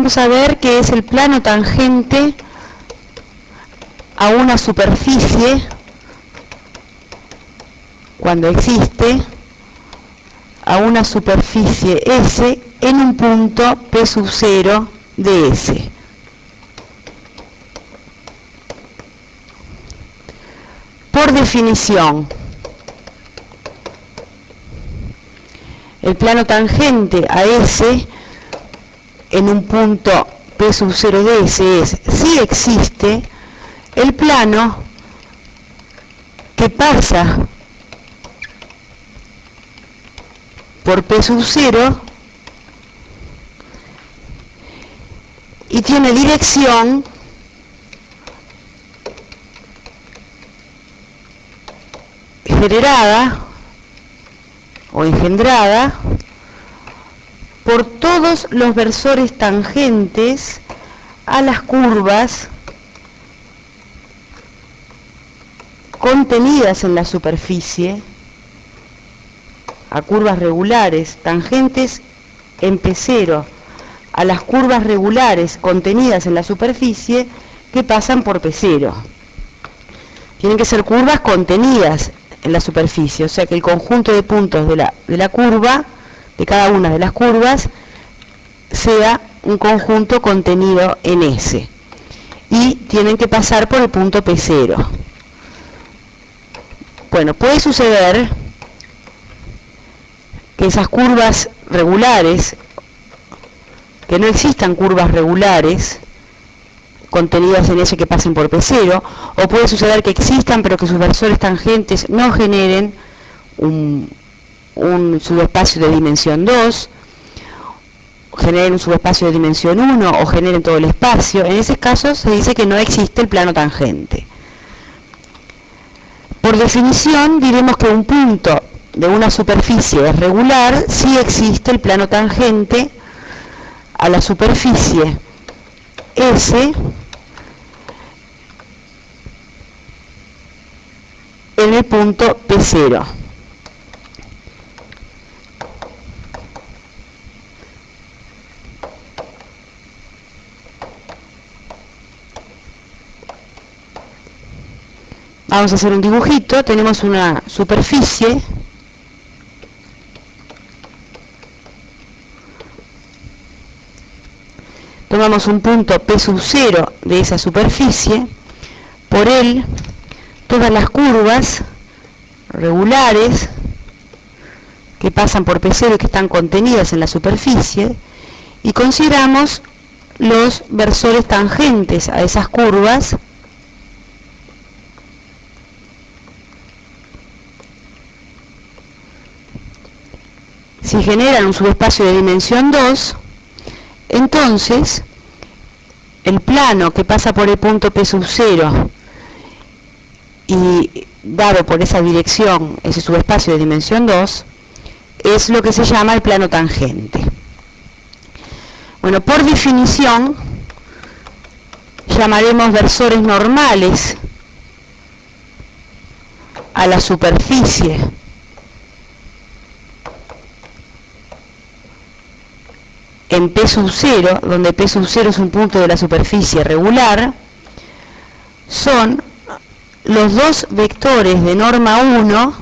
vamos a ver que es el plano tangente a una superficie, cuando existe, a una superficie S en un punto P sub 0 de S. Por definición, el plano tangente a S en un punto P sub 0 de S es, si existe, el plano que pasa por P sub 0 y tiene dirección generada o engendrada por todos los versores tangentes a las curvas contenidas en la superficie, a curvas regulares tangentes en P0 a las curvas regulares contenidas en la superficie que pasan por P0. Tienen que ser curvas contenidas en la superficie, o sea que el conjunto de puntos de la curva, de cada una de las curvas, sea un conjunto contenido en S. Y tienen que pasar por el punto P0. Bueno, puede suceder que esas curvas regulares, que no existan curvas regulares contenidas en S que pasen por P0, o puede suceder que existan pero que sus versores tangentes no generen un subespacio de dimensión 2, generen un subespacio de dimensión 1 o generen todo el espacio. En ese caso se dice que no existe el plano tangente. Por definición diremos que un punto de una superficie es regular si existe el plano tangente a la superficie S en el punto P0. Vamos a hacer un dibujito. Tenemos una superficie tomamos un punto P sub 0 de esa superficie, por él todas las curvas regulares que pasan por P0 y que están contenidas en la superficie, y consideramos los versores tangentes a esas curvas si generan un subespacio de dimensión 2. Entonces, el plano que pasa por el punto P sub 0 y dado por esa dirección, ese subespacio de dimensión 2, es lo que se llama el plano tangente. Bueno, por definición, llamaremos versores normales a la superficie en P sub 0, donde P sub 0 es un punto de la superficie regular, son los dos vectores de norma 1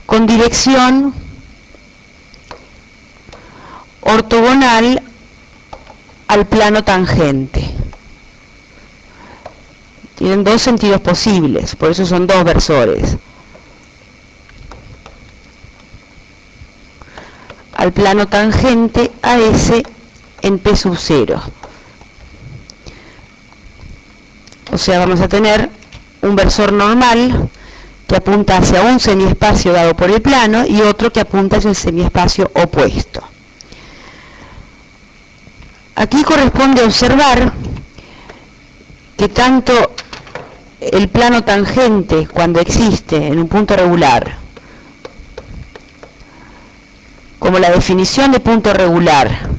con dirección ortogonal al plano tangente. Tienen dos sentidos posibles, por eso son dos versores. Al plano tangente a S en P sub 0. O sea, vamos a tener un versor normal que apunta hacia un semiespacio dado por el plano y otro que apunta hacia el semiespacio opuesto. Aquí corresponde observar que tanto el plano tangente, cuando existe en un punto regular, como la definición de punto regular,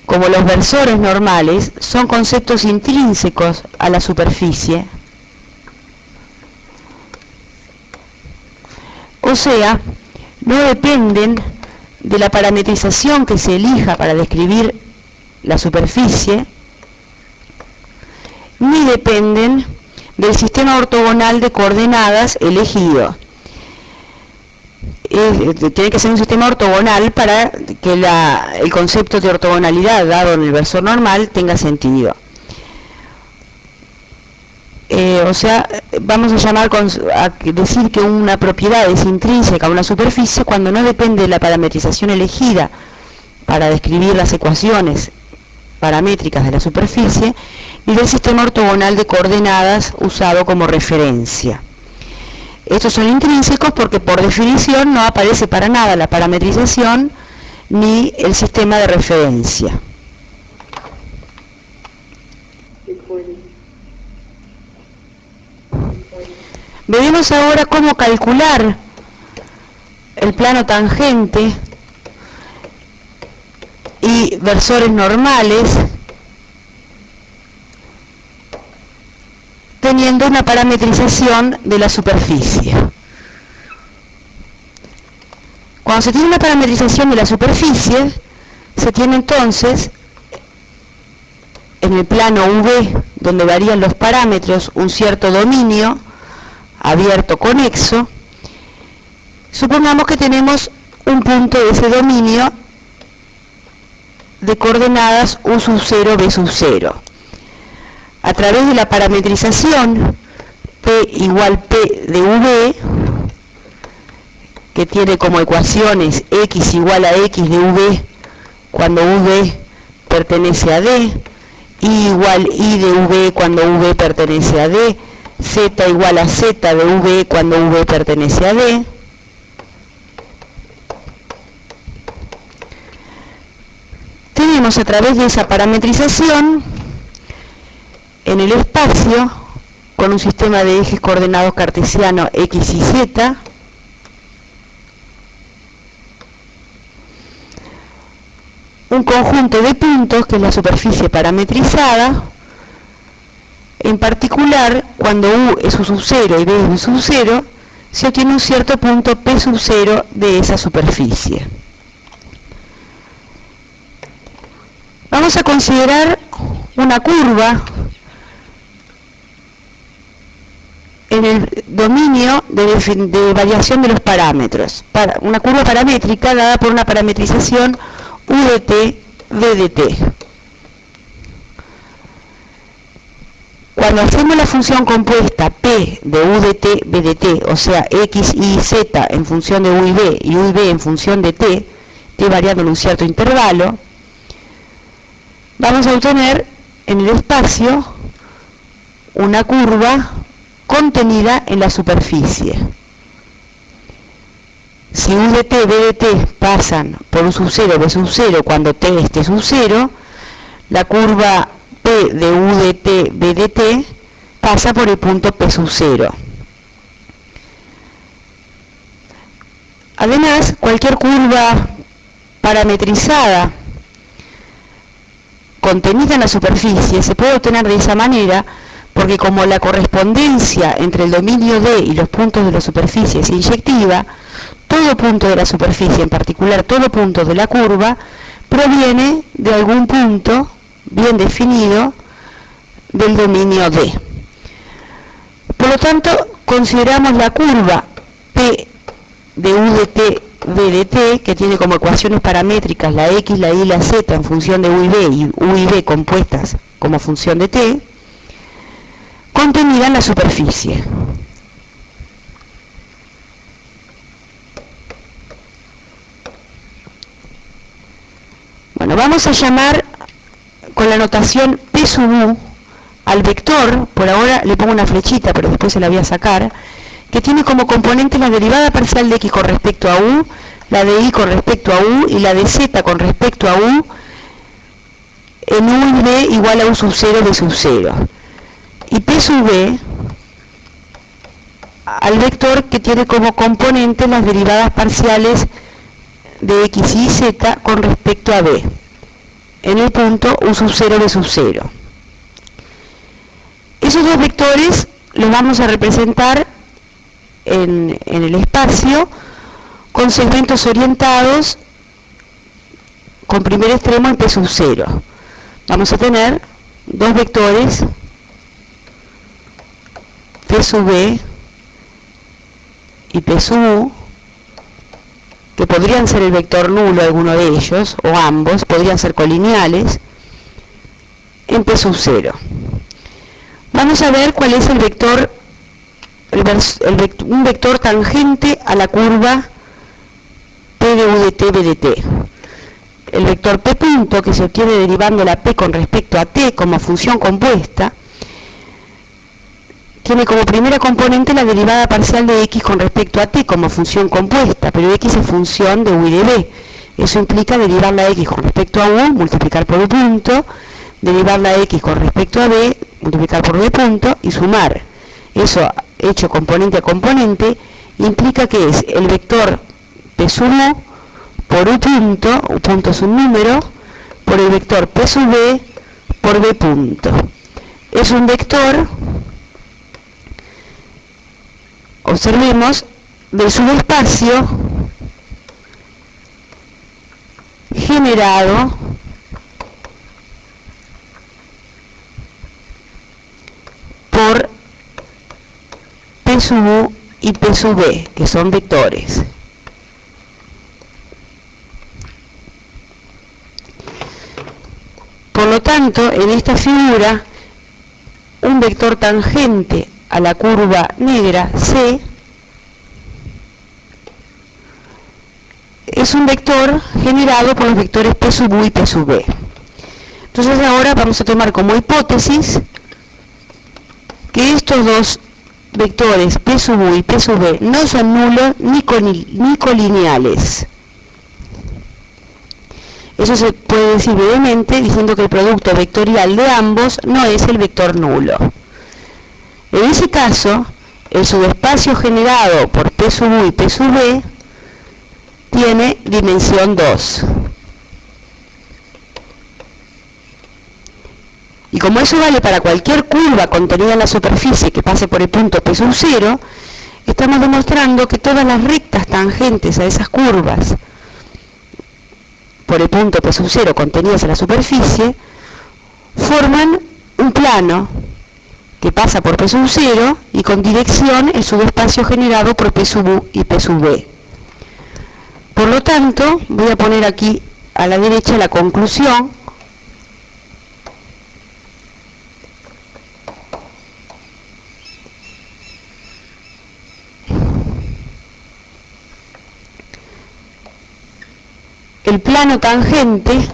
como los versores normales, son conceptos intrínsecos a la superficie. O sea, no dependen de la parametrización que se elija para describir la superficie, ni dependen del sistema ortogonal de coordenadas elegido. Tiene que ser un sistema ortogonal para que el concepto de ortogonalidad dado en el versor normal tenga sentido. O sea, vamos a decir que una propiedad es intrínseca a una superficie cuando no depende de la parametrización elegida para describir las ecuaciones paramétricas de la superficie y del sistema ortogonal de coordenadas usado como referencia. Estos son intrínsecos porque por definición no aparece para nada la parametrización ni el sistema de referencia. Veremos ahora cómo calcular el plano tangente y versores normales teniendo una parametrización de la superficie. Cuando se tiene una parametrización de la superficie, se tiene entonces en el plano V, donde varían los parámetros, un cierto dominio abierto conexo. Supongamos que tenemos un punto de ese dominio de coordenadas U sub 0, B sub 0. A través de la parametrización P igual P de V, que tiene como ecuaciones X igual a X de V cuando V pertenece a D, Y igual I de V cuando V pertenece a D, Z igual a Z de V cuando V pertenece a D. Tenemos a través de esa parametrización en el espacio, con un sistema de ejes coordenados cartesianos X y Z, un conjunto de puntos que es la superficie parametrizada. En particular, cuando U es U sub 0 y B es U sub 0, se obtiene un cierto punto P sub 0 de esa superficie. Vamos a considerar una curva en el dominio de variación de los parámetros, una curva paramétrica dada por una parametrización U de t, V de t. Cuando hacemos la función compuesta P de U de t, V de t, o sea X, Y, Z en función de U y V en función de t variando en un cierto intervalo, vamos a obtener en el espacio una curva contenida en la superficie. Si U de t, V de t pasan por U sub 0, V sub 0 cuando t esté sub 0, la curva P de U de t, V de t pasa por el punto P sub 0. Además, cualquier curva parametrizada contenida en la superficie se puede obtener de esa manera porque como la correspondencia entre el dominio D y los puntos de la superficie es inyectiva, todo punto de la superficie, en particular todo punto de la curva, proviene de algún punto bien definido del dominio D. Por lo tanto, consideramos la curva P de U de t, V de t, que tiene como ecuaciones paramétricas la X, la Y y la Z en función de U y V compuestas como función de t, contenida en la superficie. Bueno, vamos a llamar con la notación P sub U al vector, por ahora le pongo una flechita, pero después se la voy a sacar, que tiene como componente la derivada parcial de X con respecto a U, la de Y con respecto a U y la de Z con respecto a U en U y V igual a U sub 0 de sub 0. Y P sub V al vector que tiene como componente las derivadas parciales de X y Z con respecto a B en el punto U sub 0 de sub 0. Esos dos vectores los vamos a representar en el espacio con segmentos orientados con primer extremo en P sub 0. Vamos a tener dos vectores P sub B y P sub U, que podrían ser el vector nulo alguno de ellos, o ambos, podrían ser colineales, en P sub 0. Vamos a ver cuál es el vector, un vector tangente a la curva P de U de T, B de T. El vector P punto, que se obtiene derivando la P con respecto a T como función compuesta, tiene como primera componente la derivada parcial de X con respecto a T como función compuesta, pero X es función de U y de B. Eso implica derivar la X con respecto a U, multiplicar por U punto, derivar la X con respecto a B, multiplicar por B punto y sumar. Eso, hecho componente a componente, implica que es el vector P sub U por U punto es un número, por el vector P sub B por B punto. Es un vector, observemos, del subespacio generado por P sub U y P sub B, que son vectores. Por lo tanto, en esta figura, un vector tangente a la curva negra C es un vector generado por los vectores P sub U y P sub B. Entonces ahora vamos a tomar como hipótesis que estos dos vectores P sub U y P sub B no son nulos ni colineales. Eso se puede decir brevemente diciendo que el producto vectorial de ambos no es el vector nulo. En ese caso, el subespacio generado por P sub U y P sub B tiene dimensión 2. Y como eso vale para cualquier curva contenida en la superficie que pase por el punto P sub 0, estamos demostrando que todas las rectas tangentes a esas curvas por el punto P sub 0 contenidas en la superficie forman un plano que pasa por P sub 0 y con dirección el subespacio generado por P sub U y P sub B. Por lo tanto, voy a poner aquí a la derecha la conclusión. El plano tangente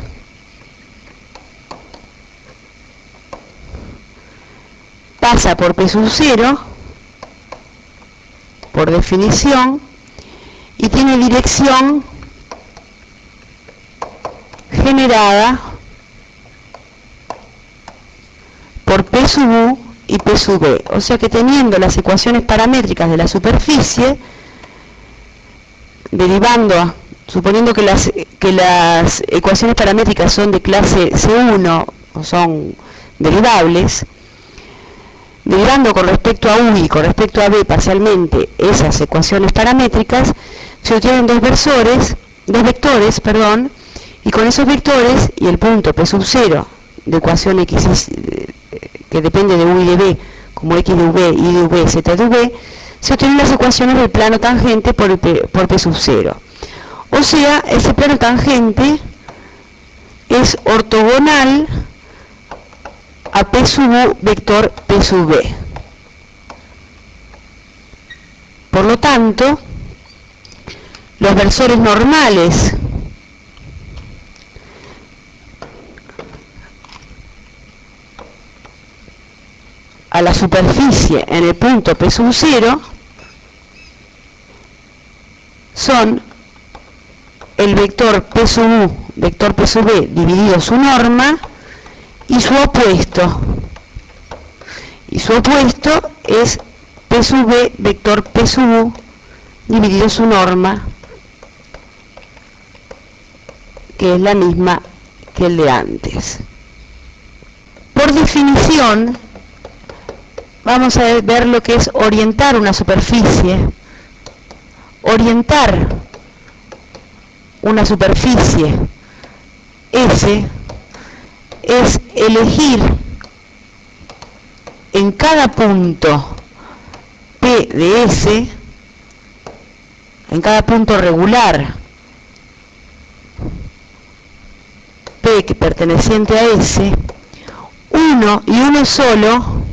pasa por P sub 0, por definición, y tiene dirección generada por P sub U y P sub B. O sea que teniendo las ecuaciones paramétricas de la superficie, derivando, suponiendo que las ecuaciones paramétricas son de clase C1 o son derivables, derivando con respecto a U y con respecto a B parcialmente esas ecuaciones paramétricas, se obtienen dos vectores, y con esos vectores y el punto P sub 0 de ecuación X que depende de U y de B, como X de V, Y de V, Z de V, se obtienen las ecuaciones del plano tangente por P sub 0. O sea, ese plano tangente es ortogonal a P sub U vector P sub B. Por lo tanto, los versores normales a la superficie en el punto P sub 0 son el vector P sub U, vector P sub B dividido su norma y su opuesto. Y su opuesto es P sub B, vector P sub U dividido su norma, que es la misma que el de antes. Por definición, vamos a ver lo que es orientar una superficie. Orientar una superficie S es elegir en cada punto P de S, en cada punto regular P que perteneciente a S, uno y uno solo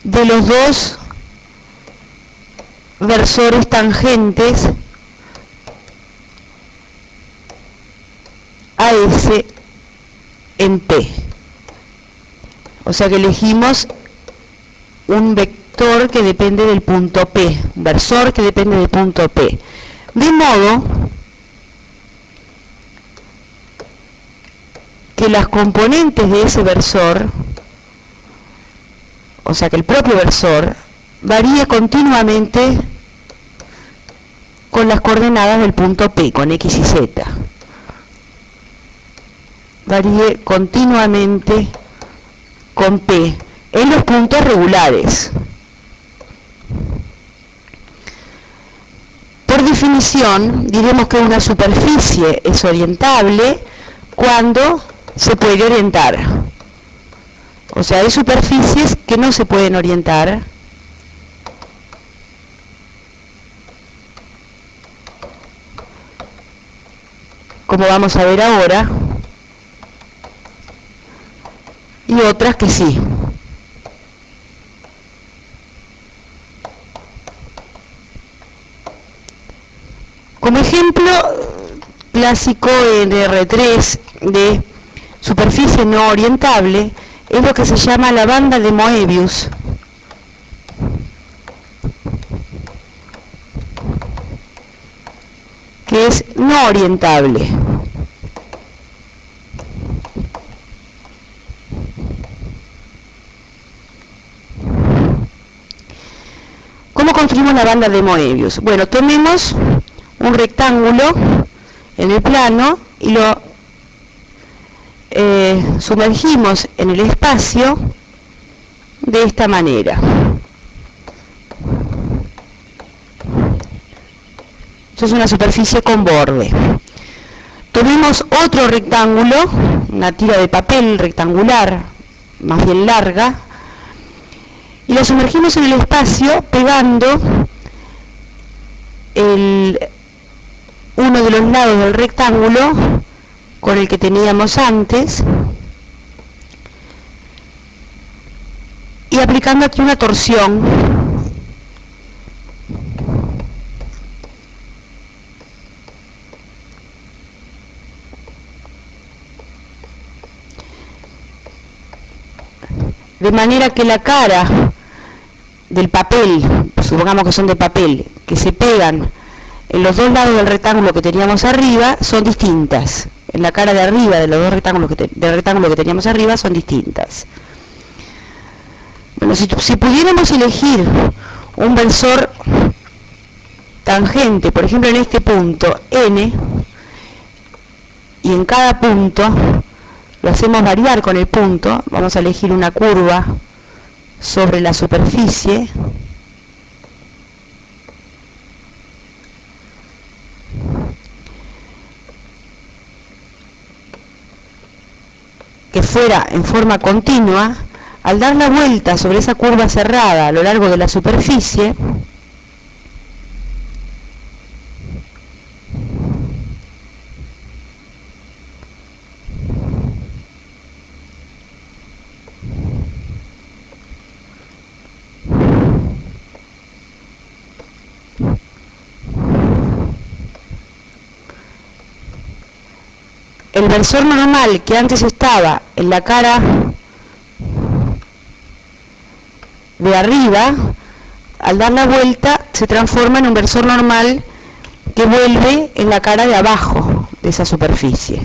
de los dos versores tangentes a S en P. O sea que elegimos un vector que depende del punto P, un versor que depende del punto P. De modo que las componentes de ese versor, o sea que el propio versor, varía continuamente con las coordenadas del punto P, con X y Z. Varíe continuamente con P en los puntos regulares. Por definición, diremos que una superficie es orientable cuando se puede orientar. O sea, hay superficies que no se pueden orientar, como vamos a ver ahora, y otras que sí. Como ejemplo clásico en R3 de superficie no orientable es lo que se llama la banda de Moebius, que es no orientable. ¿Cómo construimos la banda de Moebius? Bueno, tomemos un rectángulo en el plano y lo sumergimos en el espacio de esta manera. Esto es una superficie con borde. Tomemos otro rectángulo, una tira de papel rectangular, más bien larga, y la sumergimos en el espacio pegando uno de los lados del rectángulo con el que teníamos antes y aplicando aquí una torsión de manera que la cara del papel, supongamos que son de papel, que se pegan en los dos lados del rectángulo que teníamos arriba, son distintas. En la cara de arriba de los dos rectángulos del rectángulo que teníamos arriba son distintas. Bueno, si pudiéramos elegir un versor tangente, por ejemplo en este punto N, y en cada punto lo hacemos variar con el punto, vamos a elegir una curva sobre la superficie que fuera en forma continua. Al dar la vuelta sobre esa curva cerrada a lo largo de la superficie, el versor normal que antes estaba en la cara de arriba, al dar la vuelta se transforma en un versor normal que vuelve en la cara de abajo de esa superficie.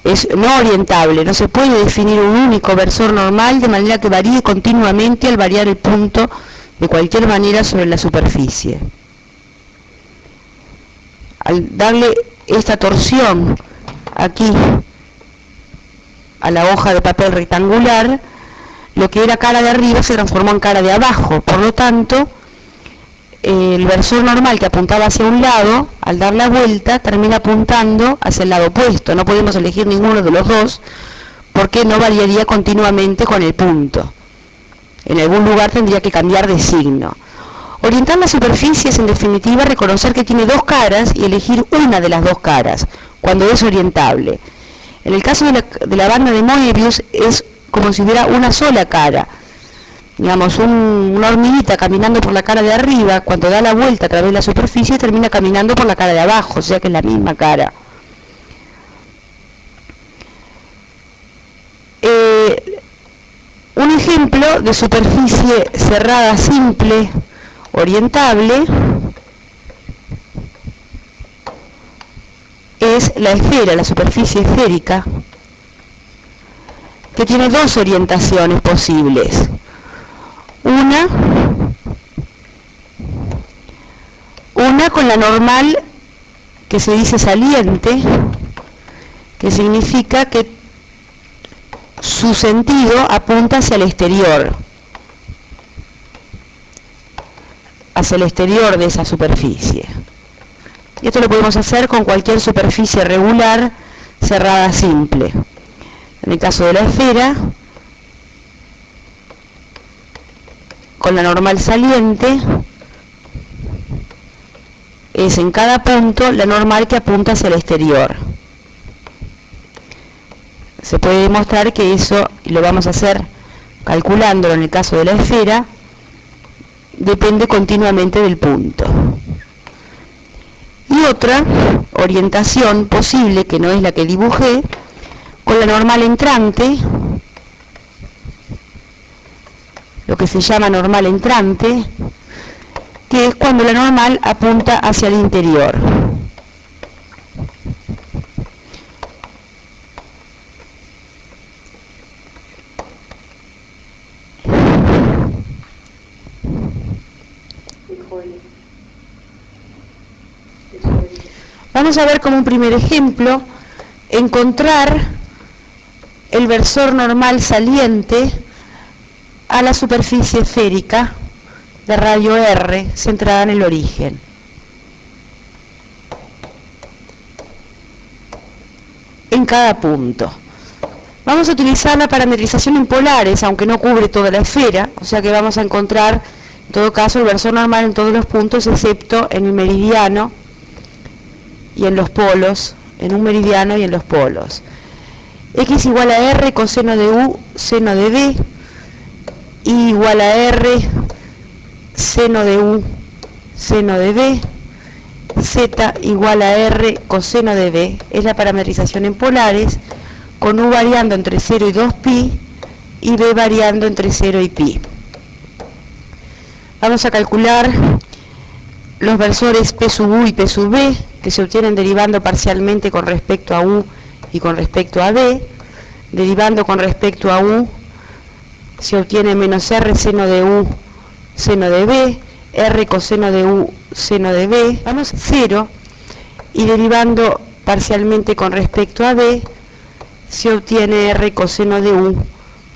Es no orientable, no se puede definir un único versor normal de manera que varíe continuamente al variar el punto de cualquier manera sobre la superficie. Al darle esta torsión aquí a la hoja de papel rectangular, lo que era cara de arriba se transformó en cara de abajo. Por lo tanto, el versor normal que apuntaba hacia un lado, al dar la vuelta, termina apuntando hacia el lado opuesto. No podemos elegir ninguno de los dos, porque no variaría continuamente con el punto. En algún lugar tendría que cambiar de signo. Orientar la superficie es, en definitiva, reconocer que tiene dos caras y elegir una de las dos caras, cuando es orientable. En el caso de la banda de Möbius, es como si hubiera una sola cara. Digamos, una hormiguita caminando por la cara de arriba, cuando da la vuelta a través de la superficie, termina caminando por la cara de abajo, o sea que es la misma cara. Un ejemplo de superficie cerrada simple, orientable, es la esfera, la superficie esférica, que tiene dos orientaciones posibles. Una con la normal, que se dice saliente, que significa que su sentido apunta hacia el exterior de esa superficie. Y esto lo podemos hacer con cualquier superficie regular cerrada simple. En el caso de la esfera, con la normal saliente, es en cada punto la normal que apunta hacia el exterior. Se puede demostrar que eso, y lo vamos a hacer calculándolo en el caso de la esfera, depende continuamente del punto. Y otra orientación posible, que no es la que dibujé, con la normal entrante, lo que se llama normal entrante, que es cuando la normal apunta hacia el interior. Vamos a ver como un primer ejemplo, encontrar el versor normal saliente a la superficie esférica de radio R centrada en el origen. En cada punto. Vamos a utilizar la parametrización en polares, aunque no cubre toda la esfera, o sea que vamos a encontrar, en todo caso, el versor normal en todos los puntos, excepto en el meridiano y en los polos, en un meridiano y en los polos. X igual a R coseno de U seno de B, Y igual a R seno de U seno de B, Z igual a R coseno de B. Es la parametrización en polares, con U variando entre 0 y 2pi y B variando entre 0 y pi. Vamos a calcular los versores P sub U y P sub B, que se obtienen derivando parcialmente con respecto a U y con respecto a B. Derivando con respecto a U se obtiene menos R seno de U seno de B, R coseno de U seno de B, vamos 0, y derivando parcialmente con respecto a B se obtiene R coseno de U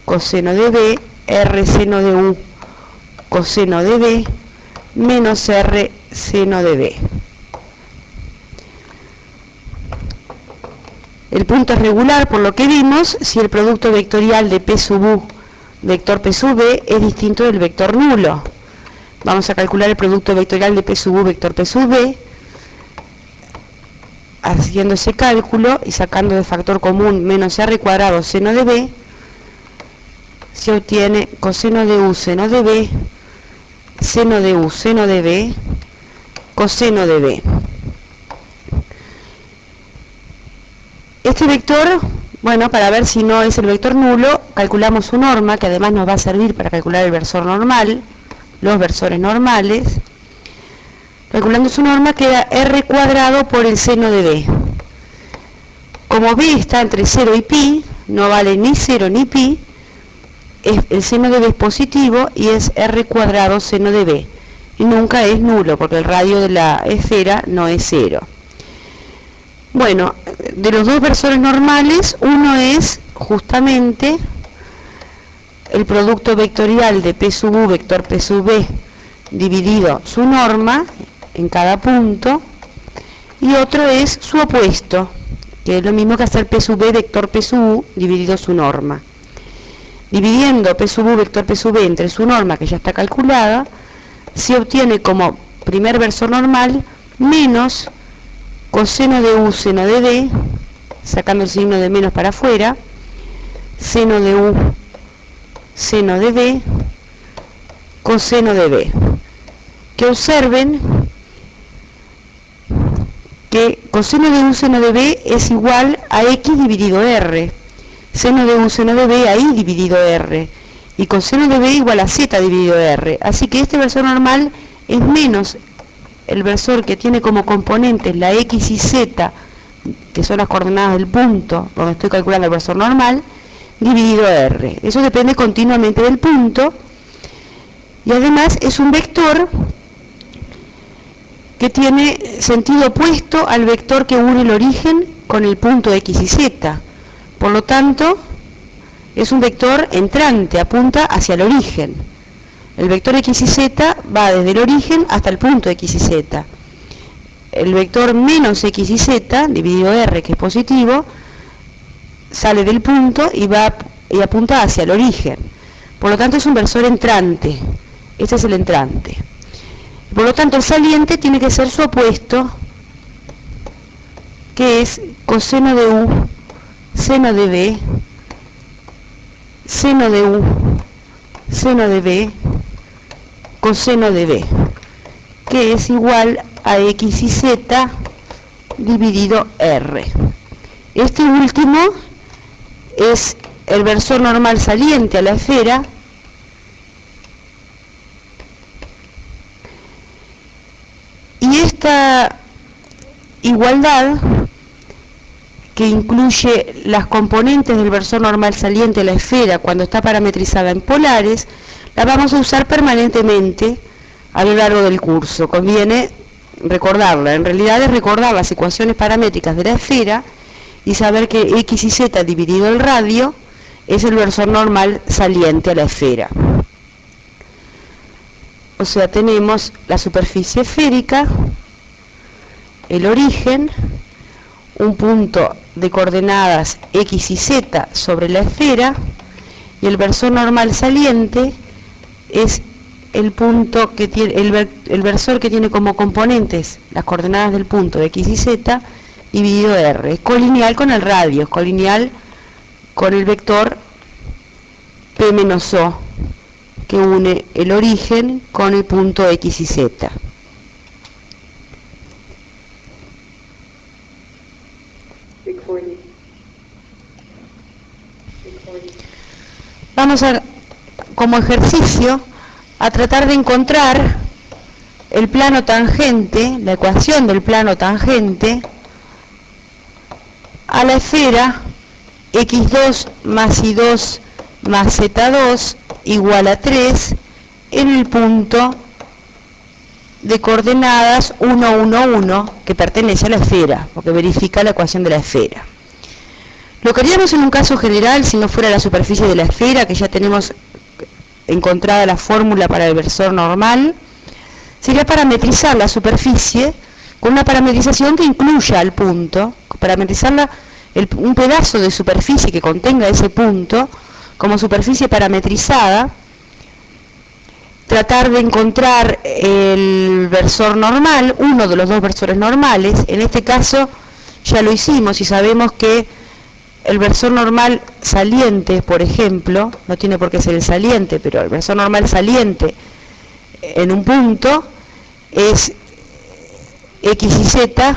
coseno de B, R seno de U coseno de B, menos R seno de B. El punto es regular, por lo que vimos, si el producto vectorial de P sub U, vector P sub B, es distinto del vector nulo. Vamos a calcular el producto vectorial de P sub U, vector P sub B, haciendo ese cálculo y sacando de factor común menos R cuadrado seno de B, se obtiene coseno de U seno de B, seno de U seno de B, coseno de B. Este vector, bueno, para ver si no es el vector nulo, calculamos su norma, que además nos va a servir para calcular el versor normal, los versores normales. Calculando su norma queda R cuadrado por el seno de B. Como B está entre 0 y pi, no vale ni 0 ni pi, el seno de B es positivo y es R cuadrado seno de B. Y nunca es nulo, porque el radio de la esfera no es 0. Bueno, de los dos versores normales, uno es justamente el producto vectorial de P sub U, vector P sub B, dividido su norma en cada punto, y otro es su opuesto, que es lo mismo que hacer P sub B vector P sub U dividido su norma. Dividiendo P sub U vector P sub B entre su norma, que ya está calculada, se obtiene como primer versor normal menos coseno de U seno de B, sacando el signo de menos para afuera, seno de U seno de B, coseno de B. Que observen que coseno de U seno de B es igual a X dividido R, seno de U seno de B a I dividido R, y coseno de B igual a Z dividido R. Así que este versor normal es menos el versor que tiene como componentes la X y Z, que son las coordenadas del punto donde estoy calculando el versor normal, dividido R. Eso depende continuamente del punto, y además es un vector que tiene sentido opuesto al vector que une el origen con el punto X y Z. Por lo tanto, es un vector entrante, apunta hacia el origen. El vector X y Z va desde el origen hasta el punto X y Z. El vector menos X y Z, dividido R, que es positivo, sale del punto y apunta hacia el origen. Por lo tanto, es un versor entrante. Este es el entrante. Por lo tanto, el saliente tiene que ser su opuesto, que es coseno de U seno de B, seno de U seno de B, coseno de B, que es igual a X y Z dividido R. Este último es el versor normal saliente a la esfera, y esta igualdad, que incluye las componentes del versor normal saliente a la esfera cuando está parametrizada en polares, la vamos a usar permanentemente a lo largo del curso. Conviene recordarla. En realidad es recordar las ecuaciones paramétricas de la esfera y saber que X y Z dividido el radio es el versor normal saliente a la esfera. O sea, tenemos la superficie esférica, el origen, un punto de coordenadas X y Z sobre la esfera, y el versor normal saliente es el punto que tiene, el versor que tiene como componentes las coordenadas del punto de X y Z dividido R. Es colineal con el radio, es colineal con el vector P menos O, que une el origen con el punto X y Z. Vamos a, como ejercicio, a tratar de encontrar el plano tangente, la ecuación del plano tangente a la esfera x2 más y2 más z2 igual a 3 en el punto de coordenadas 1, 1, 1, que pertenece a la esfera, porque verifica la ecuación de la esfera. Lo que haríamos en un caso general, si no fuera la superficie de la esfera, que ya tenemos encontrada la fórmula para el versor normal, sería parametrizar la superficie con una parametrización que incluya al punto, parametrizarla un pedazo de superficie que contenga ese punto como superficie parametrizada, tratar de encontrar el versor normal, uno de los dos versores normales. En este caso ya lo hicimos y sabemos que el versor normal saliente, por ejemplo, no tiene por qué ser el saliente, pero el versor normal saliente en un punto es X y Z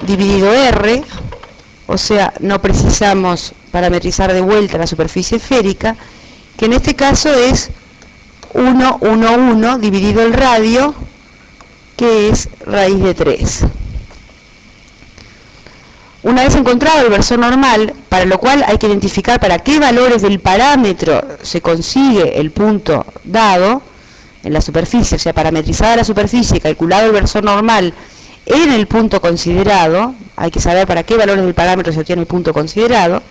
dividido R, o sea, no precisamos parametrizar de vuelta la superficie esférica, que en este caso es 1, 1, 1 dividido el radio, que es raíz de 3. Una vez encontrado el versor normal, para lo cual hay que identificar para qué valores del parámetro se consigue el punto dado en la superficie, o sea, parametrizada la superficie, calculado el versor normal en el punto considerado, hay que saber para qué valores del parámetro se obtiene el punto considerado.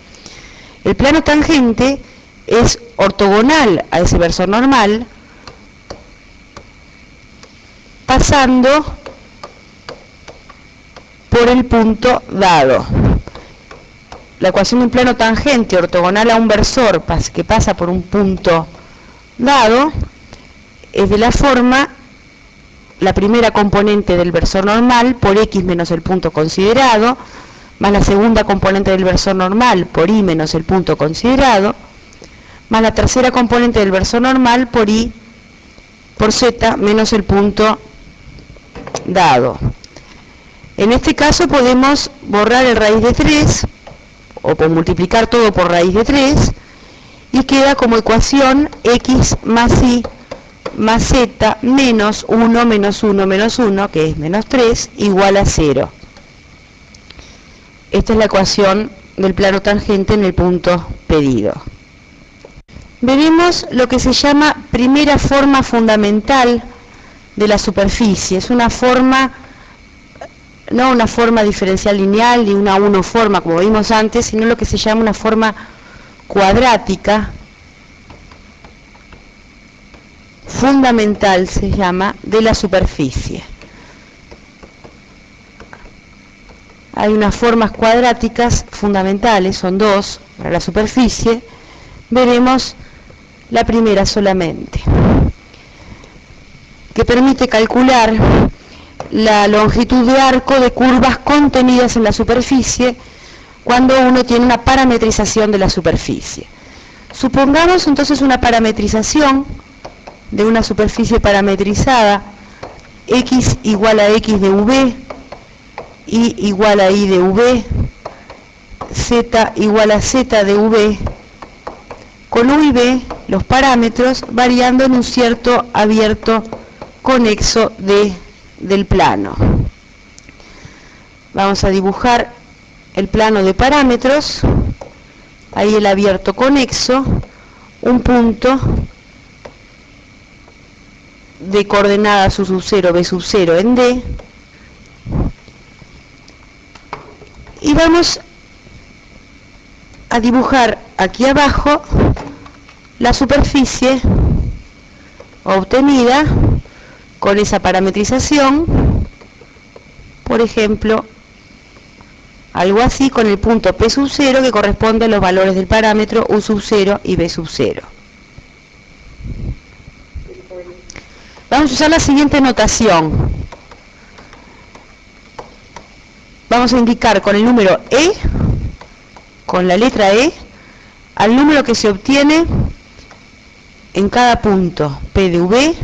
El plano tangente es ortogonal a ese versor normal, pasando por el punto dado. La ecuación de un plano tangente ortogonal a un versor que pasa por un punto dado es de la forma: la primera componente del versor normal por x menos el punto considerado, más la segunda componente del versor normal por y menos el punto considerado, más la tercera componente del versor normal por y por z menos el punto dado. En este caso podemos borrar el raíz de 3 o por multiplicar todo por raíz de 3 y queda como ecuación x más y más z menos 1 menos 1 menos 1, que es menos 3, igual a 0. Esta es la ecuación del plano tangente en el punto pedido. Veremos lo que se llama primera forma fundamental de la superficie. Es una forma, no una forma diferencial lineal ni una unoforma como vimos antes, sino lo que se llama una forma cuadrática fundamental, se llama, de la superficie. Hay unas formas cuadráticas fundamentales, son dos para la superficie. Veremos la primera solamente, que permite calcular la longitud de arco de curvas contenidas en la superficie cuando uno tiene una parametrización de la superficie. Supongamos entonces una parametrización de una superficie parametrizada, x igual a x de v, y igual a y de v, z igual a z de v, con u y v los parámetros variando en un cierto abierto conexo del plano. Vamos a dibujar el plano de parámetros, ahí el abierto conexo, un punto de coordenadas u sub 0, b sub 0 en D, y vamos a dibujar aquí abajo la superficie obtenida con esa parametrización, por ejemplo, algo así, con el punto P sub 0 que corresponde a los valores del parámetro U sub 0 y B sub 0. Vamos a usar la siguiente notación. Vamos a indicar con el número E, con la letra E, al número que se obtiene en cada punto P de V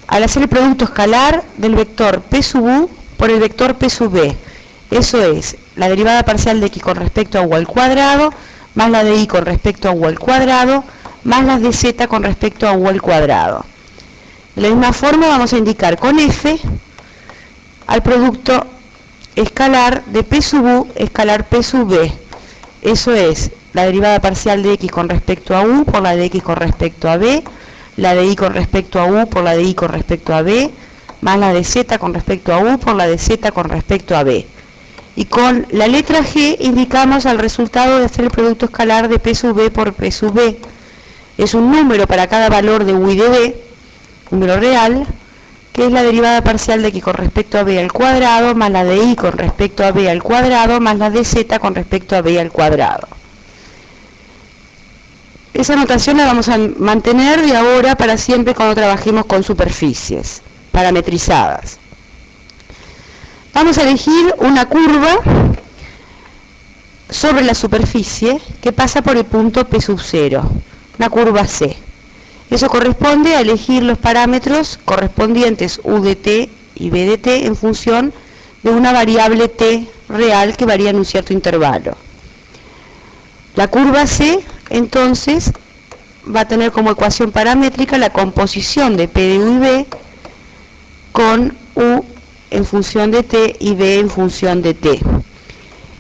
al hacer el producto escalar del vector P sub U por el vector P sub V. Eso es la derivada parcial de x con respecto a u al cuadrado, más la de y con respecto a u al cuadrado, más las de z con respecto a u al cuadrado. De la misma forma vamos a indicar con F al producto escalar de P sub U escalar P sub V. Eso es la derivada parcial de x con respecto a u por la de x con respecto a b, la de y con respecto a u por la de y con respecto a b, más la de z con respecto a u por la de z con respecto a b. Y con la letra G indicamos al resultado de hacer el producto escalar de P sub V por P sub V. Es un número para cada valor de u y de b, número real, que es la derivada parcial de x con respecto a b al cuadrado, más la de y con respecto a b al cuadrado, más la de z con respecto a b al cuadrado. Esa notación la vamos a mantener de ahora para siempre cuando trabajemos con superficies parametrizadas. Vamos a elegir una curva sobre la superficie que pasa por el punto P sub 0, una curva C. Eso corresponde a elegir los parámetros correspondientes u de t y b de t en función de una variable t real que varía en un cierto intervalo. La curva C, entonces, va a tener como ecuación paramétrica la composición de P de u y B con u en función de t y b en función de t.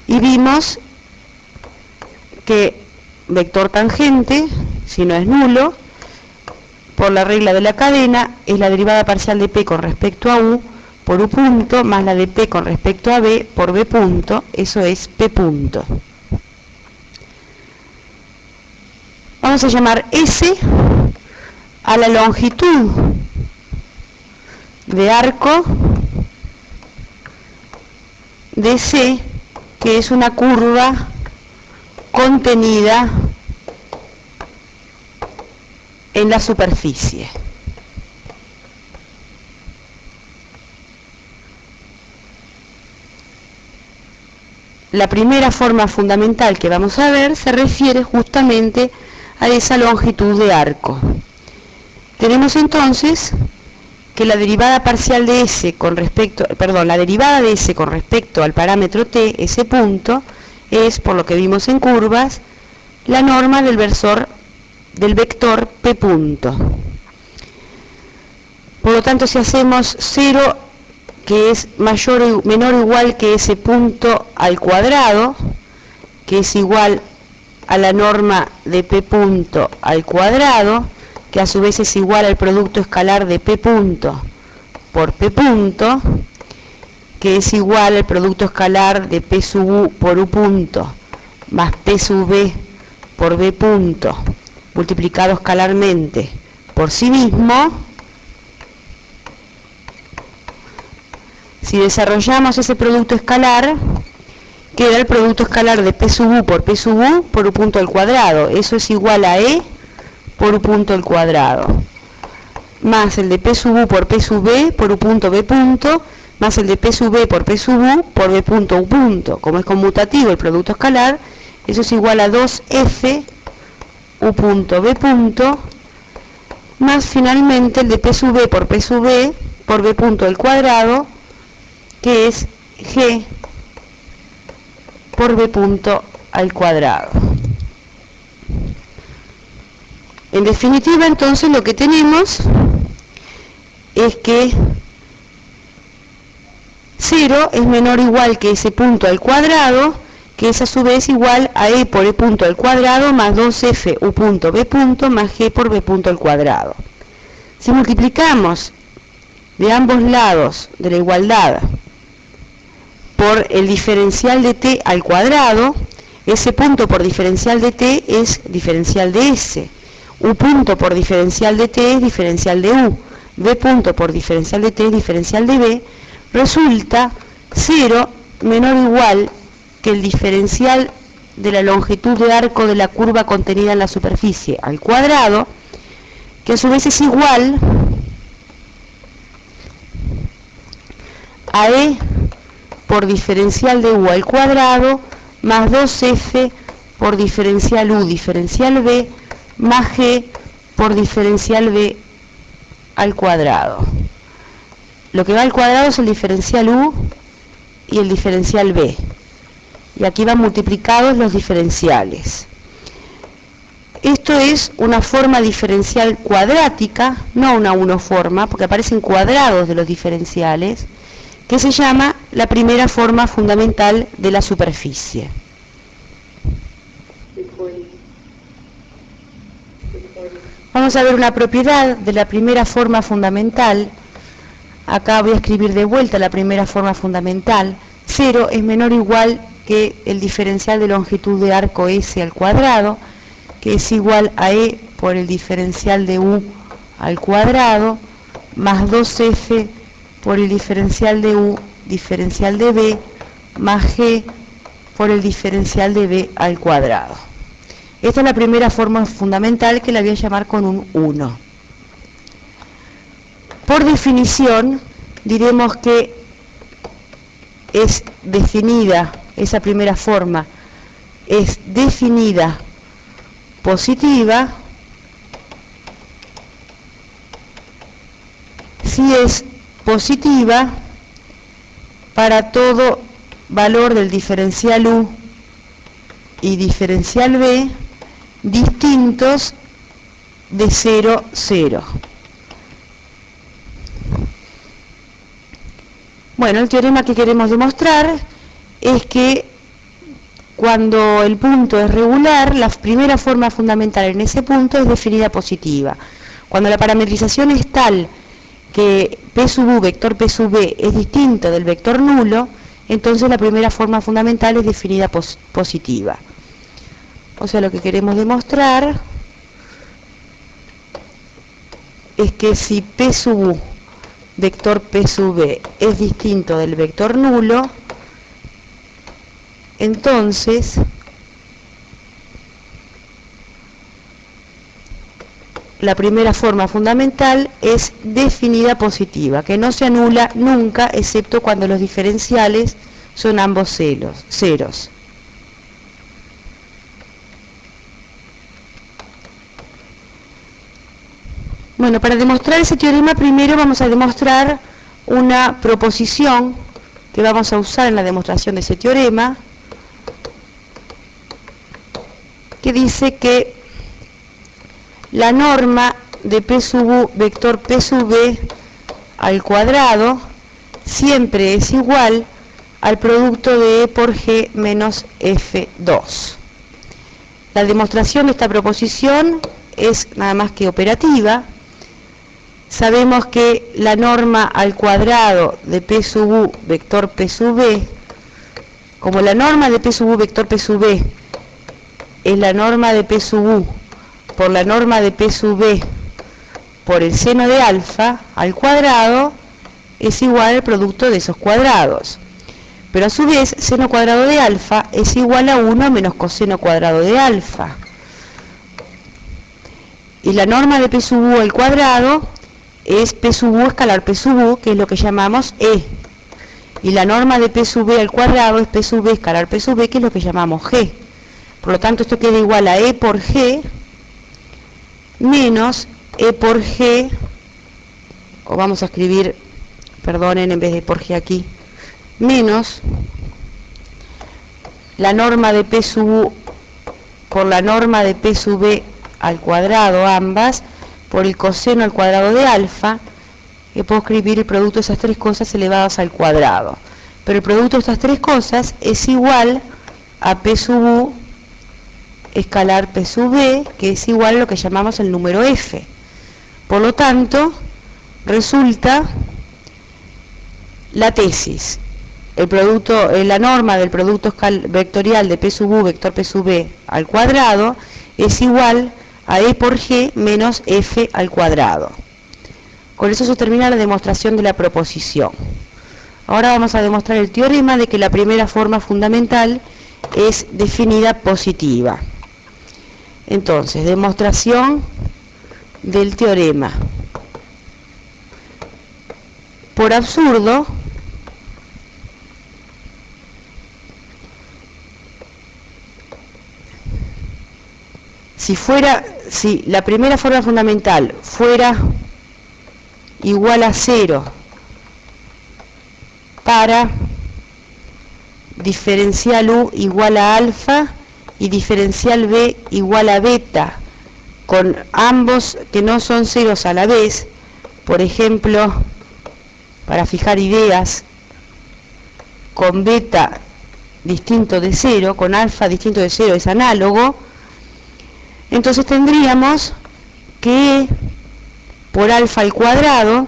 Y vimos que vector tangente, si no es nulo, por la regla de la cadena, es la derivada parcial de p con respecto a u por u punto, más la de p con respecto a b por b punto, eso es p punto. Vamos a llamar S a la longitud de arco de C, que es una curva contenida en la superficie. La primera forma fundamental que vamos a ver se refiere justamente a esa longitud de arco. Tenemos entonces que la derivada parcial de S con respecto, la derivada de S con respecto al parámetro t, ese punto, es, por lo que vimos en curvas, la norma del vector p punto. Por lo tanto, si hacemos 0, que es menor o igual que ese punto al cuadrado, que es igual a la norma de p punto al cuadrado, que a su vez es igual al producto escalar de p punto por p punto, que es igual al producto escalar de p sub u por u punto más p sub b por b punto multiplicado escalarmente por sí mismo. Si desarrollamos ese producto escalar, queda el producto escalar de p sub u por u punto al cuadrado. Eso es igual a e por u punto al cuadrado, más el de p sub u por p sub b por u punto b punto, más el de p sub b por p sub u por b punto u punto. Como es conmutativo el producto escalar, eso es igual a 2f u punto b punto, más finalmente el de p sub b por b punto al cuadrado, que es g por b punto al cuadrado. En definitiva, entonces, lo que tenemos es que 0 es menor o igual que ese punto al cuadrado, que es a su vez igual a e por e punto al cuadrado más 2f u punto b punto más g por b punto al cuadrado. Si multiplicamos de ambos lados de la igualdad por el diferencial de t al cuadrado, ese punto por diferencial de t es diferencial de s, u punto por diferencial de t es diferencial de u, b punto por diferencial de t es diferencial de b, resulta 0 menor o igual que el diferencial de la longitud de arco de la curva contenida en la superficie al cuadrado, que a su vez es igual a e por diferencial de u al cuadrado más 2f por diferencial u diferencial b más g por diferencial b al cuadrado. Lo que va al cuadrado es el diferencial u y el diferencial b. Y aquí van multiplicados los diferenciales. Esto es una forma diferencial cuadrática, no una unoforma, porque aparecen cuadrados de los diferenciales, que se llama la primera forma fundamental de la superficie. Vamos a ver una propiedad de la primera forma fundamental. Acá voy a escribir de vuelta la primera forma fundamental. 0 es menor o igual que el diferencial de longitud de arco S al cuadrado, que es igual a E por el diferencial de U al cuadrado, más 2F por el diferencial de U, diferencial de B, más G por el diferencial de B al cuadrado. Esta es la primera forma fundamental, que la voy a llamar con un 1. Por definición, diremos que es definida, esa primera forma es definida positiva si es positiva para todo valor del diferencial U y diferencial B distintos de 0, 0. Bueno, el teorema que queremos demostrar es que cuando el punto es regular, la primera forma fundamental en ese punto es definida positiva. Cuando la parametrización es tal que P sub U, vector P sub B, es distinto del vector nulo, entonces la primera forma fundamental es definida positiva. O sea, lo que queremos demostrar es que si P sub U vector P sub B es distinto del vector nulo, entonces la primera forma fundamental es definida positiva, que no se anula nunca excepto cuando los diferenciales son ambos ceros. Bueno, para demostrar ese teorema primero vamos a demostrar una proposición que vamos a usar en la demostración de ese teorema, que dice que la norma de P sub U, vector P sub B al cuadrado, siempre es igual al producto de E por G menos F2. La demostración de esta proposición es nada más que operativa. Sabemos que la norma al cuadrado de P sub U, vector P sub B, como la norma de P sub U, vector P sub B, es la norma de P sub U por la norma de P sub B por el seno de alfa al cuadrado, es igual al producto de esos cuadrados. Pero a su vez, seno cuadrado de alfa es igual a 1 menos coseno cuadrado de alfa. Y la norma de P sub U al cuadrado es P sub U escalar P sub U, que es lo que llamamos E. Y la norma de P sub B al cuadrado es P sub B escalar P sub B, que es lo que llamamos G. Por lo tanto, esto queda igual a E por G menos E por G, o vamos a escribir, perdonen, en vez de por G aquí, menos la norma de P sub U por la norma de P sub B al cuadrado, ambas, por el coseno al cuadrado de alfa, que puedo escribir el producto de esas tres cosas elevadas al cuadrado. Pero el producto de estas tres cosas es igual a P sub U escalar P sub B, que es igual a lo que llamamos el número F. Por lo tanto, resulta la tesis. La norma del producto vectorial de P sub U, vector P sub B al cuadrado, es igual a E por G menos F al cuadrado. Con eso se termina la demostración de la proposición. Ahora vamos a demostrar el teorema de que la primera forma fundamental es definida positiva. Entonces, demostración del teorema. Por absurdo, si la primera forma fundamental fuera igual a 0 para diferencial U igual a alfa y diferencial B igual a beta, con ambos que no son ceros a la vez, por ejemplo, para fijar ideas, con beta distinto de 0, con alfa distinto de 0 es análogo, entonces tendríamos que E por alfa al cuadrado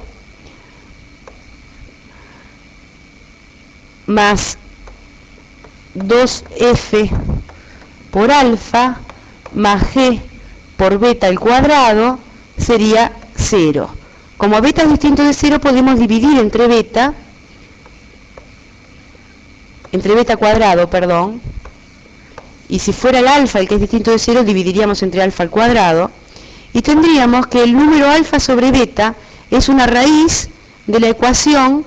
más 2F por alfa más G por beta al cuadrado sería 0. Como beta es distinto de 0, podemos dividir entre beta cuadrado, perdón, y si fuera el alfa el que es distinto de 0, dividiríamos entre alfa al cuadrado, y tendríamos que el número alfa sobre beta es una raíz de la ecuación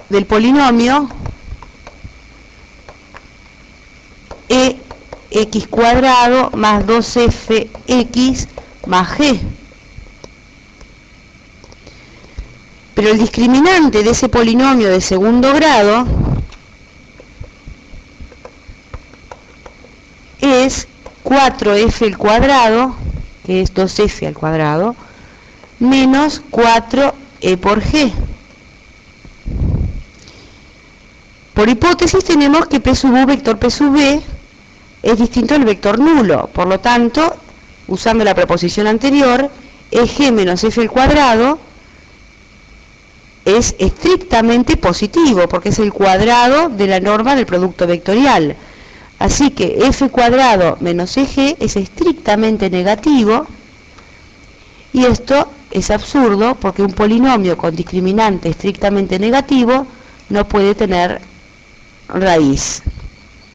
del polinomio EX cuadrado más 2FX más G. Pero el discriminante de ese polinomio de segundo grado es 4F al cuadrado, que es 2F al cuadrado, menos 4E por G. Por hipótesis tenemos que P sub U, vector P sub B, es distinto al vector nulo. Por lo tanto, usando la proposición anterior, G menos F al cuadrado es estrictamente positivo, porque es el cuadrado de la norma del producto vectorial. Así que F cuadrado menos EG es estrictamente negativo, Y esto es absurdo porque un polinomio con discriminante estrictamente negativo no puede tener raíz.